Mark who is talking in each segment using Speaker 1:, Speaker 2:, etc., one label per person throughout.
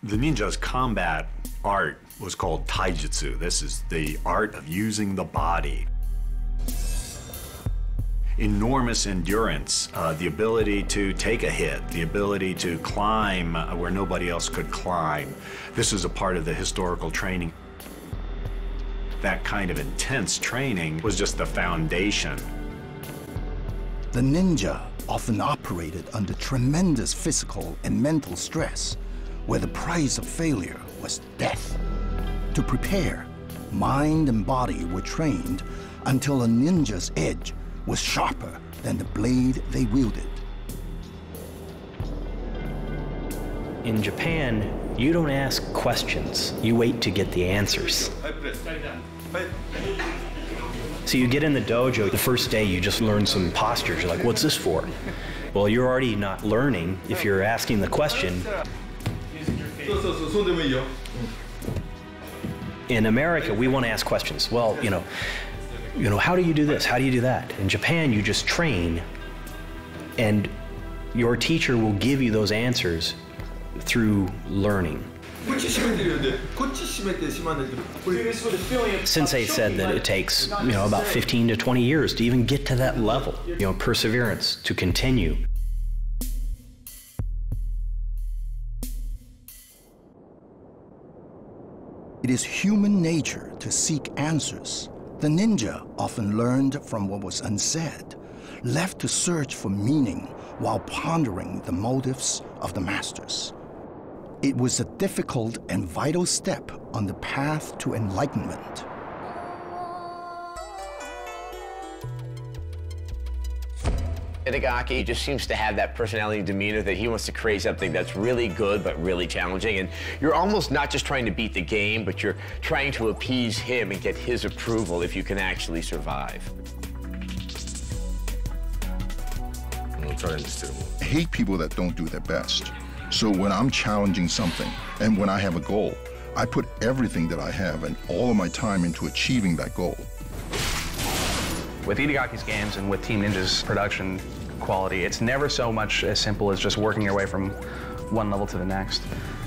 Speaker 1: The ninja's combat art was called taijutsu. This is the art of using the body. Enormous endurance, the ability to take a hit, the ability to climb where nobody else could climb. This is a part of the historical training. That kind of intense training was just the foundation.
Speaker 2: The ninja often operated under tremendous physical and mental stress, where the price of failure was death. To prepare, mind and body were trained until a ninja's edge was sharper than the blade they wielded.
Speaker 3: In Japan, you don't ask questions, you wait to get the answers. So you get in the dojo, the first day you just learn some postures. You're like, what's this for? Well, you're already not learning if you're asking the question. In America, we want to ask questions. Well, you know, how do you do this? How do you do that? In Japan, you just train, and your teacher will give you those answers through learning. Sensei said that it takes, about 15 to 20 years to even get to that level. Perseverance to continue.
Speaker 2: It is human nature to seek answers. The ninja often learned from what was unsaid, left to search for meaning while pondering the motives of the masters. It was a difficult and vital step on the path to enlightenment.
Speaker 4: Itagaki just seems to have that personality and demeanor that he wants to create something that's really good but really challenging. And you're almost not just trying to beat the game, but you're trying to appease him and get his approval if you can actually survive.
Speaker 5: I hate people that don't do their best. So when I'm challenging something and when I have a goal, I put everything that I have and all of my time into achieving that goal.
Speaker 6: With Itagaki's games and with Team Ninja's production quality, it's never so much as simple as just working your way from one level to the next.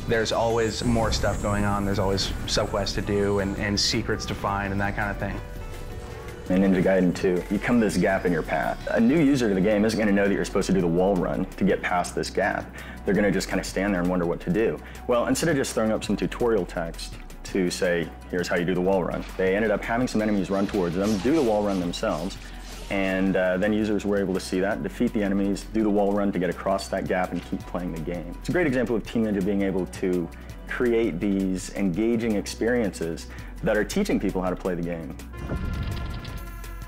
Speaker 6: There's always more stuff going on. There's always subquests to do and secrets to find and that kind of thing.
Speaker 7: In Ninja Gaiden 2, you come to this gap in your path. A new user to the game isn't going to know that you're supposed to do the wall run to get past this gap. They're going to just kind of stand there and wonder what to do. Well, instead of just throwing up some tutorial text to say, here's how you do the wall run, they ended up having some enemies run towards them, do the wall run themselves, and then users were able to see that, defeat the enemies, do the wall run to get across that gap and keep playing the game. It's a great example of Team Ninja being able to create these engaging experiences that are teaching people how to play the game.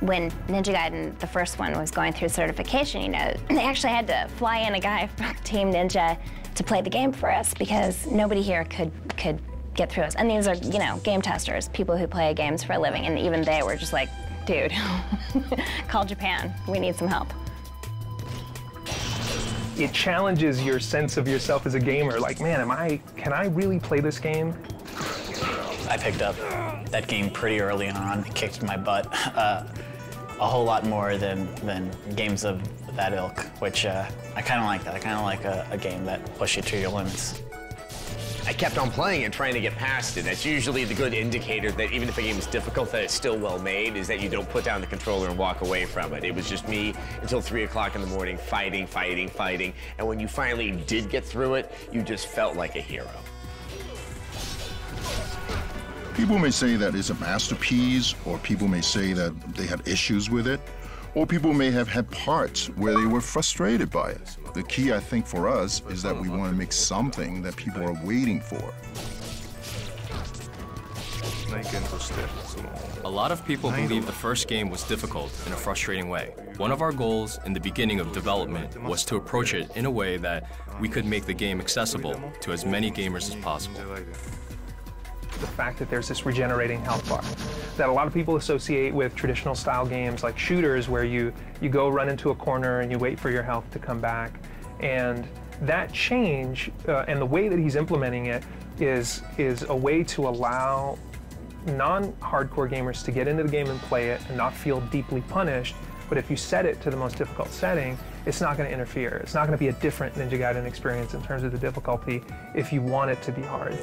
Speaker 8: When Ninja Gaiden, the first one, was going through certification, they actually had to fly in a guy from Team Ninja to play the game for us because nobody here could get through us. And these are, game testers, people who play games for a living, and even they were just like, dude, call Japan, we need some help.
Speaker 9: It challenges your sense of yourself as a gamer. Like, man, can I really play this game?
Speaker 10: I picked up that game pretty early on. It kicked my butt a whole lot more than games of that ilk, which I kind of like that. I kind of like a game that pushes you to your limits.
Speaker 4: I kept on playing and trying to get past it. That's usually the good indicator that even if a game is difficult, that it's still well made, is that you don't put down the controller and walk away from it. It was just me until 3 o'clock in the morning, fighting. And when you finally did get through it, you just felt like a hero.
Speaker 5: People may say that it's a masterpiece, or people may say that they had issues with it, or people may have had parts where they were frustrated by it. The key, I think, for us is that we want to make something that people are waiting for.
Speaker 11: A lot of people believe the first game was difficult in a frustrating way. One of our goals in the beginning of development was to approach it in a way that we could make the game accessible to as many gamers as possible.
Speaker 9: The fact that there's this regenerating health bar that a lot of people associate with traditional style games like shooters, where you go run into a corner and you wait for your health to come back. And that change and the way that he's implementing it is a way to allow non-hardcore gamers to get into the game and play it and not feel deeply punished. But if you set it to the most difficult setting, it's not going to interfere. It's not going to be a different Ninja Gaiden experience in terms of the difficulty if you want it to be hard.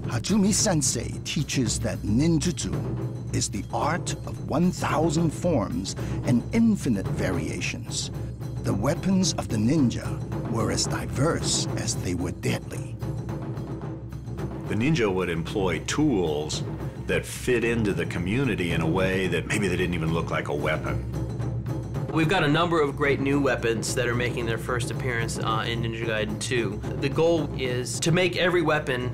Speaker 2: Hajime Sensei teaches that ninjutsu is the art of 1,000 forms and infinite variations. The weapons of the ninja were as diverse as they were deadly.
Speaker 1: The ninja would employ tools that fit into the community in a way that maybe they didn't even look like a weapon.
Speaker 12: We've got a number of great new weapons that are making their first appearance in Ninja Gaiden 2. The goal is to make every weapon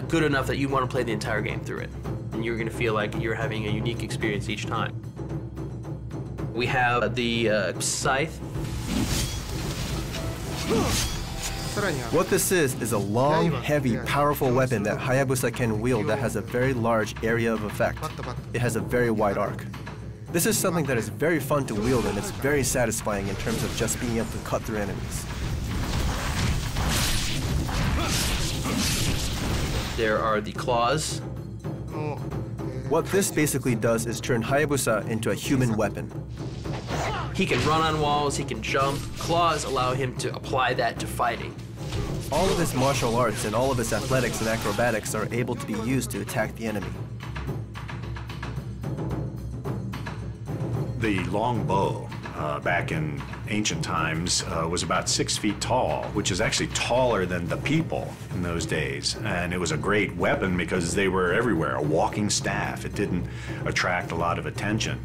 Speaker 12: good enough that you want to play the entire game through it. And you're going to feel like you're having a unique experience each time. We have the scythe.
Speaker 13: What this is a long, heavy, powerful weapon that Hayabusa can wield that has a very large area of effect. It has a very wide arc. This is something that is very fun to wield, and it's very satisfying in terms of just being able to cut through enemies.
Speaker 12: There are the claws.
Speaker 13: What this basically does is turn Hayabusa into a human weapon.
Speaker 12: He can run on walls, he can jump. Claws allow him to apply that to fighting.
Speaker 13: All of his martial arts and all of his athletics and acrobatics are able to be used to attack the enemy.
Speaker 1: The long bow, back in ancient times, was about 6 feet tall, which is actually taller than the people in those days. And it was a great weapon because they were everywhere, a walking staff. It didn't attract a lot of attention.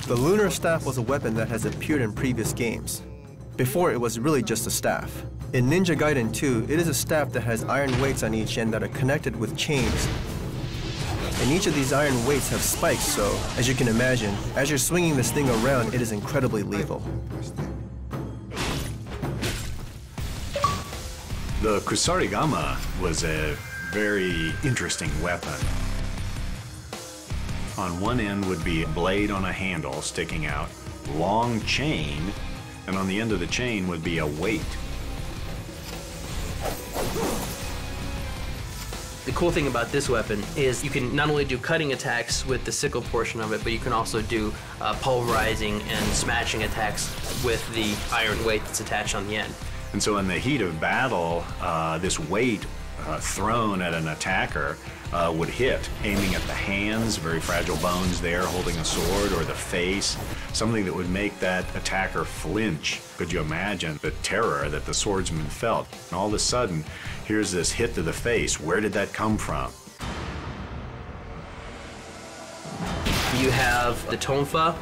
Speaker 13: The lunar staff was a weapon that has appeared in previous games. Before, it was really just a staff. In Ninja Gaiden 2, it is a staff that has iron weights on each end that are connected with chains. And each of these iron weights have spikes, so, as you can imagine, as you're swinging this thing around, it is incredibly lethal.
Speaker 1: The kusarigama was a very interesting weapon. On one end would be a blade on a handle sticking out, long chain, and on the end of the chain would be a weight.
Speaker 12: The cool thing about this weapon is you can not only do cutting attacks with the sickle portion of it, but you can also do pulverizing and smashing attacks with the iron weight that's attached on the end.
Speaker 1: And so in the heat of battle, this weight thrown at an attacker would hit, aiming at the hands, very fragile bones there, holding a sword, or the face, something that would make that attacker flinch. Could you imagine the terror that the swordsman felt? And all of a sudden, here's this hit to the face. Where did that come from?
Speaker 12: You have the tonfa.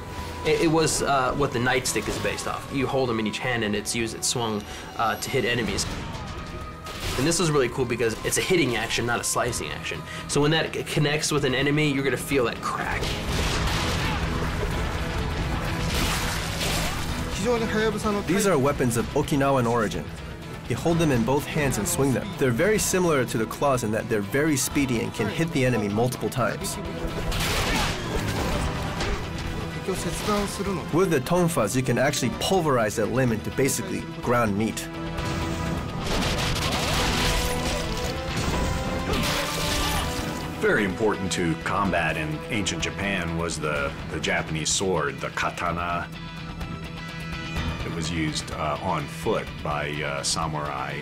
Speaker 12: It was what the nightstick is based off. You hold them in each hand and it's swung to hit enemies. And this is really cool because it's a hitting action, not a slicing action. So when that connects with an enemy, you're gonna feel that crack.
Speaker 13: These are weapons of Okinawan origin. You hold them in both hands and swing them. They're very similar to the claws in that they're very speedy and can hit the enemy multiple times. With the tonfas, you can actually pulverize that limb into basically ground meat.
Speaker 1: Very important to combat in ancient Japan was the Japanese sword, the katana. It was used on foot by samurai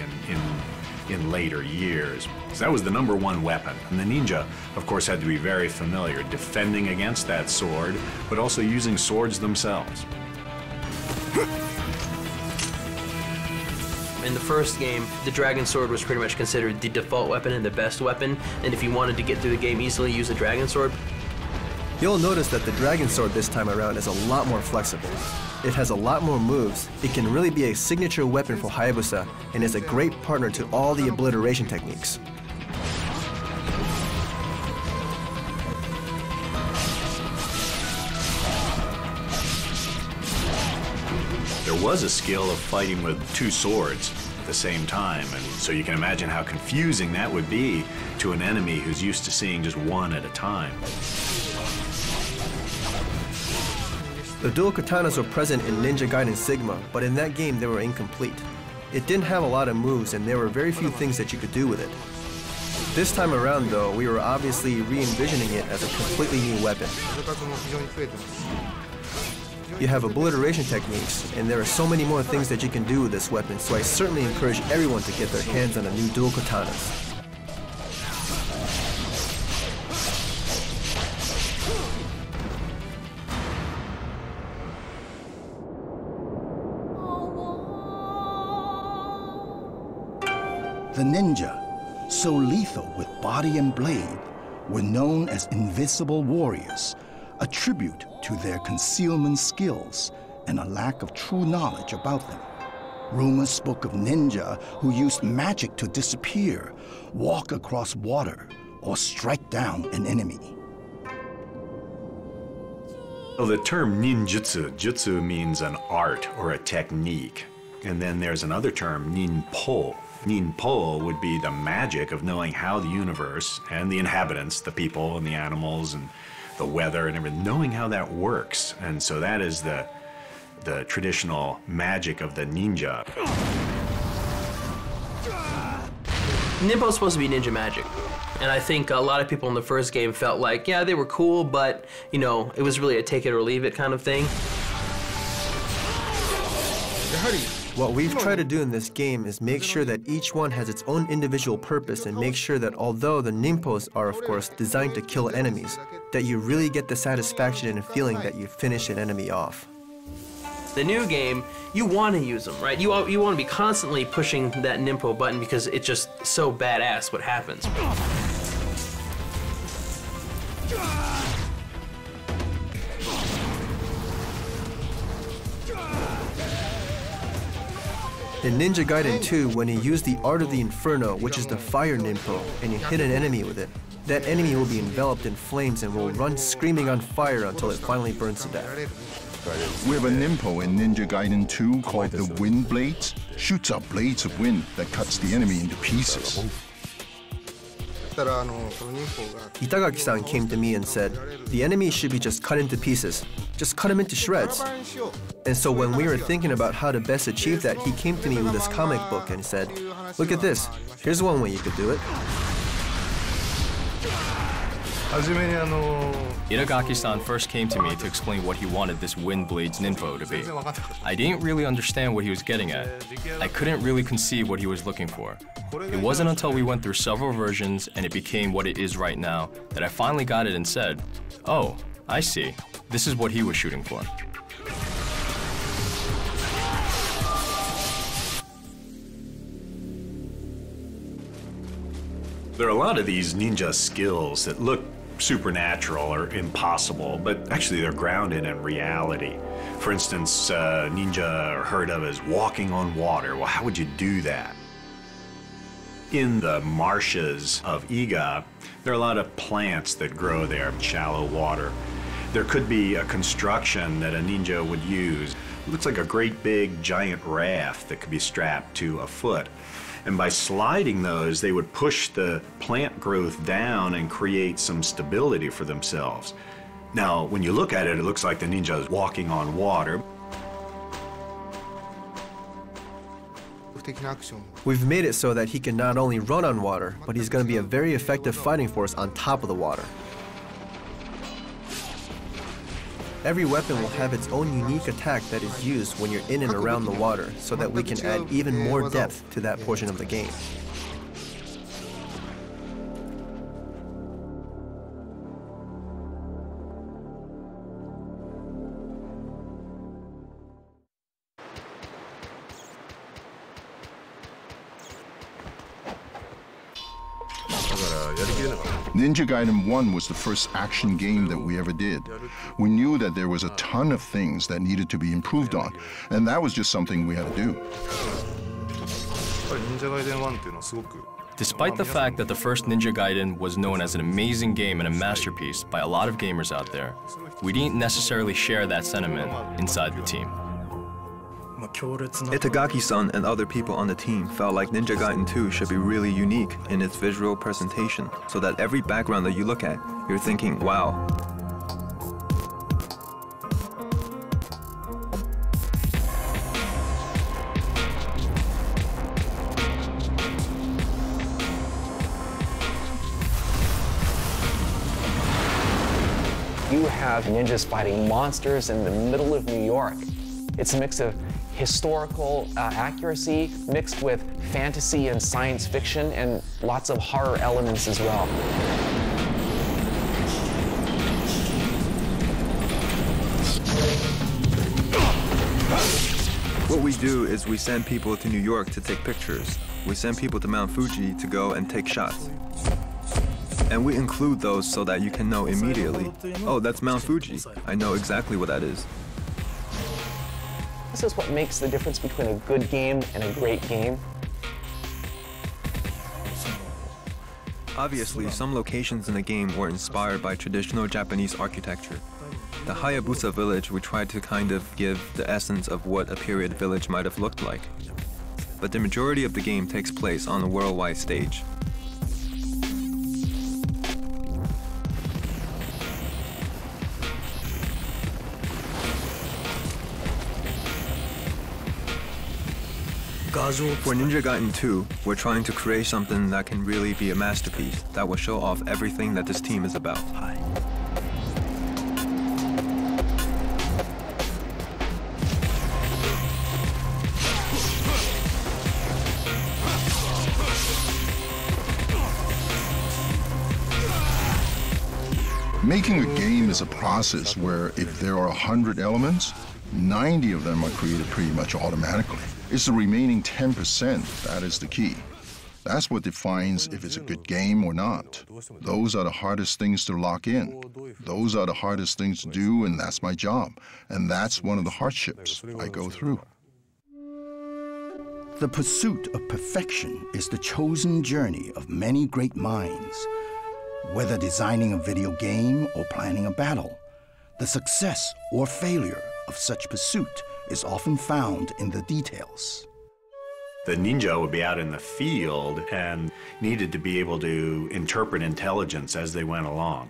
Speaker 1: in later years. So that was the #1 weapon. And the ninja, of course, had to be very familiar, defending against that sword, but also using swords themselves.
Speaker 12: In the first game, the dragon sword was pretty much considered the default weapon and the best weapon, and if you wanted to get through the game easily, use the dragon sword.
Speaker 13: You'll notice that the dragon sword this time around is a lot more flexible. It has a lot more moves. It can really be a signature weapon for Hayabusa and is a great partner to all the obliteration techniques.
Speaker 1: There was a skill of fighting with 2 swords at the same time, and so you can imagine how confusing that would be to an enemy who's used to seeing just one at a time.
Speaker 13: The dual katanas were present in Ninja Gaiden Sigma, but in that game they were incomplete. It didn't have a lot of moves, and there were very few things that you could do with it. This time around, though, we were obviously re-envisioning it as a completely new weapon. You have obliteration techniques, and there are so many more things that you can do with this weapon, so I certainly encourage everyone to get their hands on a new dual katanas.
Speaker 2: The ninja, so lethal with body and blade, were known as invisible warriors, a tribute to their concealment skills and a lack of true knowledge about them. Rumors spoke of ninja who used magic to disappear, walk across water, or strike down an enemy.
Speaker 1: Well, the term ninjutsu, jutsu means an art or a technique. And then there's another term, ninpo. Ninpo would be the magic of knowing how the universe and the inhabitants, the people and the animals and the weather and everything, knowing how that works. And so that is the traditional magic of the ninja.
Speaker 12: Ninpo is supposed to be ninja magic. And I think a lot of people in the first game felt like, yeah, they were cool, but, you know, it was really a take it or leave it kind of thing.
Speaker 13: What we've tried to do in this game is make sure that each one has its own individual purpose and make sure that although the ninpos are, of course, designed to kill enemies, that you really get the satisfaction and feeling that you finish an enemy off.
Speaker 12: The new game, you want to use them, right? You want to be constantly pushing that ninpo button because it's just so badass what happens.
Speaker 13: In Ninja Gaiden 2, when you use the Art of the Inferno, which is the fire ninpo, and you hit an enemy with it, that enemy will be enveloped in flames and will run screaming on fire until it finally burns to death.
Speaker 5: We have a ninpo in Ninja Gaiden 2 called the Wind Blades. Shoots out blades of wind that cuts the enemy into pieces.
Speaker 13: Itagaki-san came to me and said, the enemy should be just cut into pieces. Just cut him into shreds. And so when we were thinking about how to best achieve that, he came to me with this comic book and said, look at this. Here's one way you could do it.
Speaker 11: Itagaki-san first came to me to explain what he wanted this Wind Blades ninpo to be. I didn't really understand what he was getting at. I couldn't really conceive what he was looking for. It wasn't until we went through several versions and it became what it is right now that I finally got it and said, oh, I see. This is what he was shooting for.
Speaker 1: There are a lot of these ninja skills that look supernatural or impossible, but actually they're grounded in reality. For instance, ninja are heard of as walking on water. Well, how would you do that? In the marshes of Iga, there are a lot of plants that grow there in shallow water. There could be a construction that a ninja would use. It looks like a great big giant raft that could be strapped to a foot. And by sliding those, they would push the plant growth down and create some stability for themselves. Now, when you look at it, it looks like the ninja is walking on water.
Speaker 13: We've made it so that he can not only run on water, but he's going to be a very effective fighting force on top of the water. Every weapon will have its own unique attack that is used when you're in and around the water, so that we can add even more depth to that portion of the game.
Speaker 5: Ninja Gaiden 1 was the first action game that we ever did. We knew that there was a ton of things that needed to be improved on, and that was just something we had to do.
Speaker 11: Despite the fact that the first Ninja Gaiden was known as an amazing game and a masterpiece by a lot of gamers out there, we didn't necessarily share that sentiment inside the team.
Speaker 14: Itagaki-san and other people on the team felt like Ninja Gaiden 2 should be really unique in its visual presentation, so that every background that you look at, you're thinking, wow.
Speaker 15: You have ninjas fighting monsters in the middle of New York. It's a mix of historical accuracy mixed with fantasy and science fiction and lots of horror elements as well.
Speaker 14: What we do is we send people to New York to take pictures. We send people to Mount Fuji to go and take shots. And we include those so that you can know immediately, oh, that's Mount Fuji. I know exactly what that is.
Speaker 15: This is what makes the difference between a good game and a great game.
Speaker 14: Obviously, some locations in the game were inspired by traditional Japanese architecture. The Hayabusa village, we tried to kind of give the essence of what a period village might have looked like. But the majority of the game takes place on a worldwide stage. For Ninja Gaiden 2, we're trying to create something that can really be a masterpiece that will show off everything that this team is about.
Speaker 5: Making a game is a process where if there are 100 elements, 90 of them are created pretty much automatically. It's the remaining 10% that is the key. That's what defines if it's a good game or not. Those are the hardest things to lock in. Those are the hardest things to do, and that's my job. And that's one of the hardships I go through.
Speaker 2: The pursuit of perfection is the chosen journey of many great minds. Whether designing a video game or planning a battle, the success or failure of such pursuit is often found in the details.
Speaker 1: The ninja would be out in the field and needed to be able to interpret intelligence as they went along.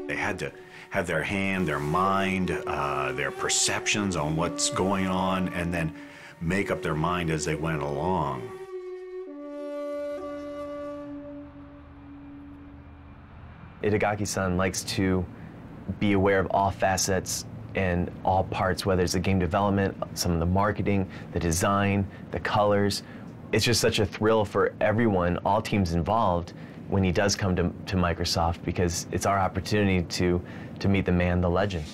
Speaker 1: They had to have their hand, their mind, their perceptions on what's going on, and then make up their mind as they went along.
Speaker 16: Itagaki-san likes to be aware of all facets and all parts, whether it's the game development, some of the marketing, the design, the colors. It's just such a thrill for everyone, all teams involved, when he does come to Microsoft, because it's our opportunity to meet the man, the legend.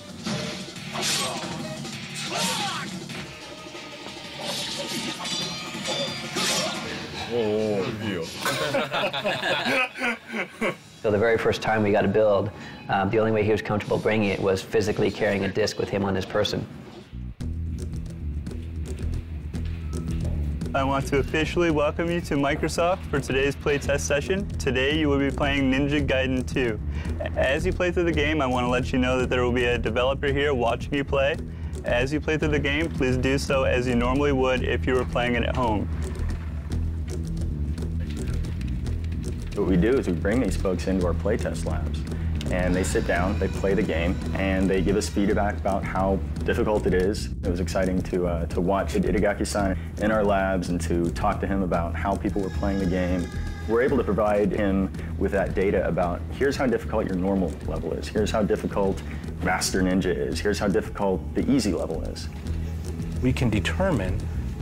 Speaker 17: So the very first time we got a build, the only way he was comfortable bringing it was physically carrying a disc with him on his person.
Speaker 18: I want to officially welcome you to Microsoft for today's playtest session. Today you will be playing Ninja Gaiden 2. As you play through the game, I want to let you know that there will be a developer here watching you play. As you play through the game, please do so as you normally would if you were playing it at home.
Speaker 7: What we do is we bring these folks into our playtest labs, and they sit down, they play the game, and they give us feedback about how difficult it is. It was exciting to watch Itagaki-san in our labs and to talk to him about how people were playing the game. We're able to provide him with that data about, here's how difficult your normal level is, here's how difficult Master Ninja is, here's how difficult the easy level is.
Speaker 19: We can determine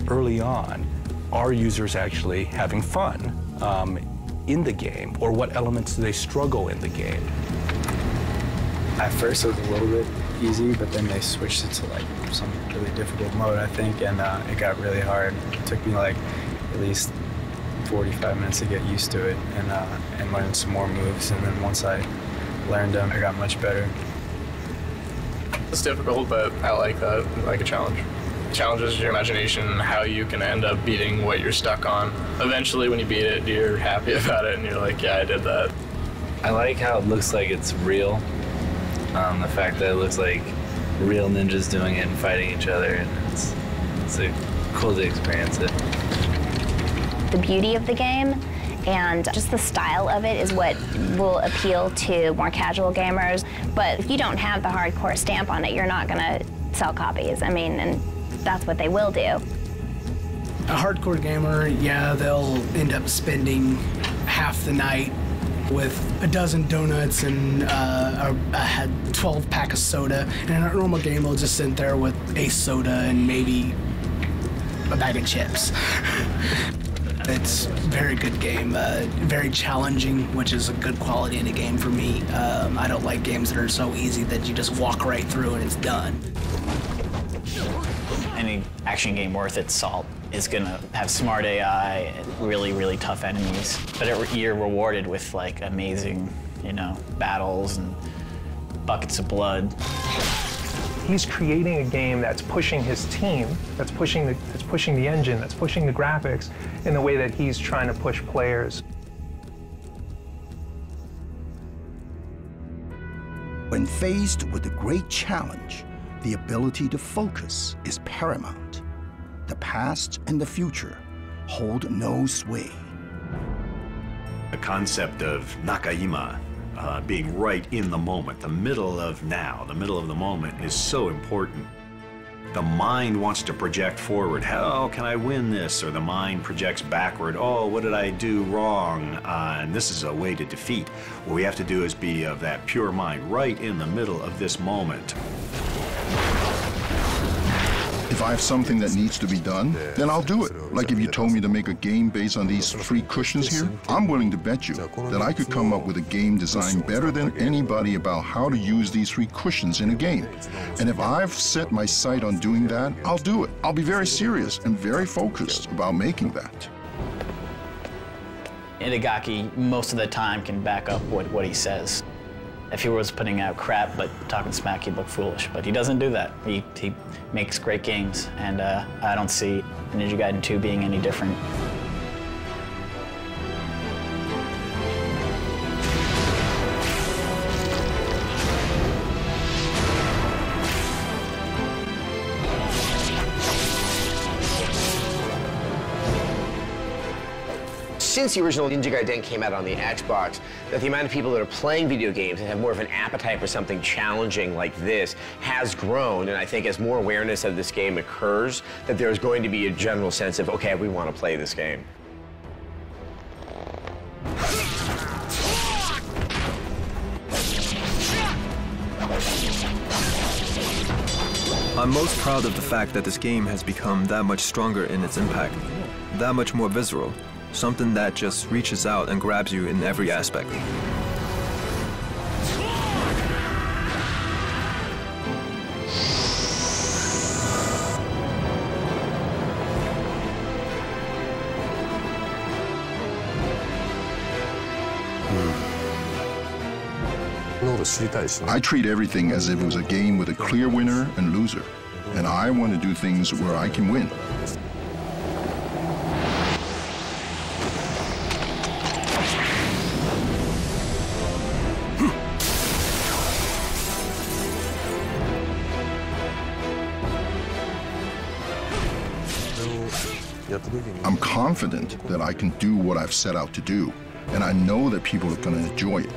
Speaker 19: early on, are users actually having fun in the game, or what elements do they struggle in the game?
Speaker 20: At first it was a little bit easy, but then they switched it to like some really difficult mode, I think, and it got really hard. It took me like at least 45 minutes to get used to it and learn some more moves, and then once I learned them, I got much better.
Speaker 21: It's difficult, but I like that, like a challenge. Challenges your imagination and how you can end up beating what you're stuck on. Eventually, when you beat it, you're happy about it and you're like, yeah, I did that.
Speaker 22: I like how it looks like it's real. The fact that it looks like real ninjas doing it and fighting each other, and it's cool to experience it.
Speaker 8: The beauty of the game and just the style of it is what will appeal to more casual gamers. But if you don't have the hardcore stamp on it, you're not gonna sell copies. I mean, and that's what they will do.
Speaker 23: A hardcore gamer, yeah, they'll end up spending half the night
Speaker 3: with a dozen donuts and I had 12 pack of soda. And in a normal game, I'll just sit there with a soda and maybe a bag of chips. It's a very good game, very challenging, which is a good quality in a game for me. I don't like games that are so easy that you just walk right through and it's done.
Speaker 10: Any action game worth its salt is gonna have smart AI and really, really tough enemies. But you're rewarded with like amazing, battles and buckets of blood.
Speaker 9: He's creating a game that's pushing his team, that's pushing the engine, that's pushing the graphics in the way that he's trying to push players.
Speaker 2: When faced with a great challenge, the ability to focus is paramount. The past and the future hold no sway.
Speaker 1: The concept of nakaima, being right in the moment, the middle of now, the middle of the moment is so important. The mind wants to project forward. How can I win this? Or the mind projects backward. Oh, what did I do wrong? And this is a way to defeat. What we have to do is be of that pure mind, right in the middle of this moment.
Speaker 5: If I have something that needs to be done, then I'll do it. Like if you told me to make a game based on these 3 cushions here, I'm willing to bet you that I could come up with a game designed better than anybody about how to use these 3 cushions in a game. And if I've set my sight on doing that, I'll do it. I'll be very serious and very focused about making that.
Speaker 10: Itagaki, most of the time, can back up what he says. If he was putting out crap but talking smack, he'd look foolish. But he doesn't do that. He makes great games, and I don't see Ninja Gaiden 2 being any different.
Speaker 4: Since the original Ninja Gaiden came out on the Xbox, that the amount of people that are playing video games and have more of an appetite for something challenging like this has grown, and I think as more awareness of this game occurs, that there's going to be a general sense of, okay, we want to play this game.
Speaker 14: I'm most proud of the fact that this game has become that much stronger in its impact, that much more visceral. Something that just reaches out and grabs you in every aspect.
Speaker 5: I treat everything as if it was a game with a clear winner and loser, and I want to do things where I can win. I'm confident that I can do what I've set out to do, and I know that people are going to enjoy it.